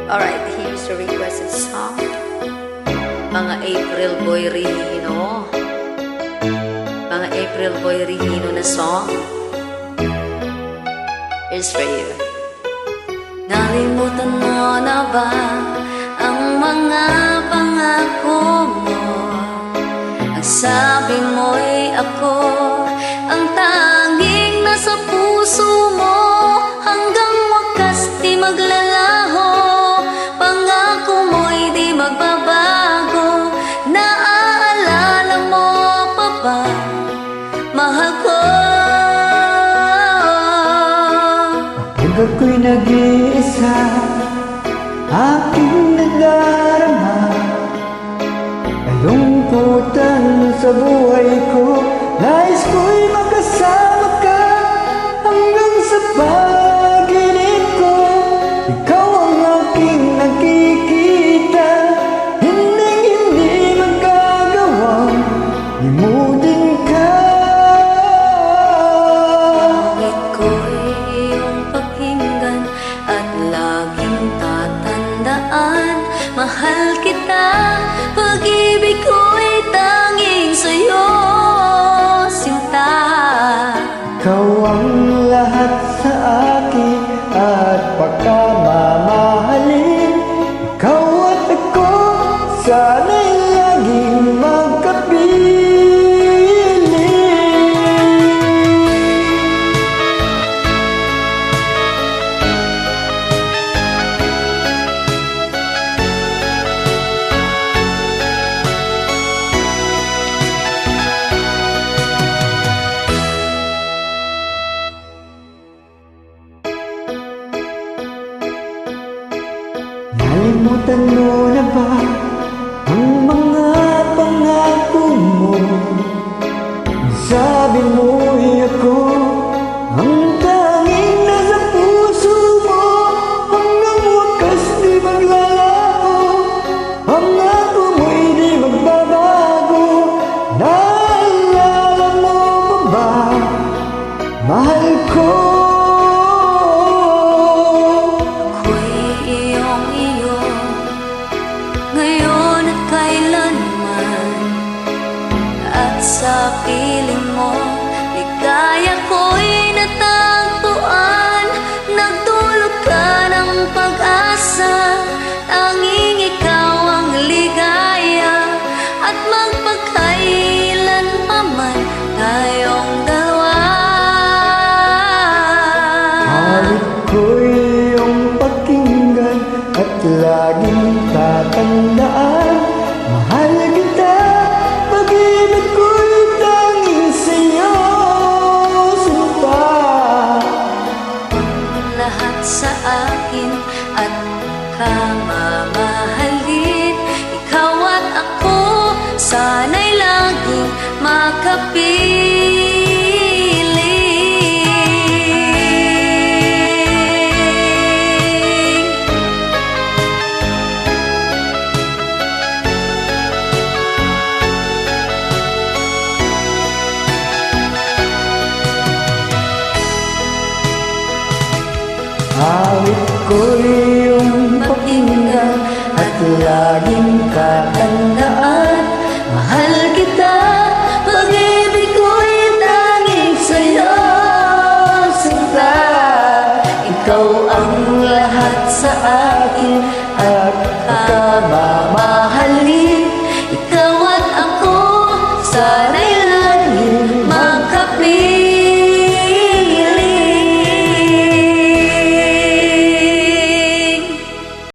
Alright, here's the requested song. Mga April Boy Regino. Mga April Boy Regino na song. Here's for you. Nalimutan mo na ba ang mga pangako mo? Ang sabi mo'y ako ang tanging nasa puso mo. Hanggang wakas di maglalaho, pangako mo'y di magbabago. Naaalala mo pa ba, mahal ko? Pag ako'y nag-iisa, aking nadarama kalungkutan sa buhay ko. Nais ko'y makasama ka hanggang sa pag-inip ko. Ikaw ang aking nakikita, hindi magagawang limutin ka. Bakit ko'y iyong pakinggan at laging tatandaan? Mahal kita, pag-ibig ko'y tanging sa'yo, sinta. Ikaw ang lahat sa akin at pagkamamahalin. Ikaw at ako, sana'y laging magkapiling. Nalimutan mo na ba ang mga pangako mo? Sabi mo'y ako ang tanging nasa puso mo. Hanggang wakas di maglalaho, pangako mo'y di magbabago. Naalala mo pa ba, mahal ko? Ngayon at kailanman, at sa piling mo, ligaya ko'y natagpuan. Nagdulot ka ng pag-asa, tanging ikaw ang ligaya. At magpagkailan pa man tayong dalawa. Halit ko'y iyong pakinggan at laging tatandaan. Mahal kita, pag-ibig ko'y tanging sa'yo, sinta. Lahat sa akin at kamamahalin. Ikaw at ako, sana'y laging makapiling. Awit ko'y iyong pakinggan at laging tatandaan. Mahal kita, pag-ibig ko'y tanging sa'yo, sinta. Ikaw ang lahat sa akin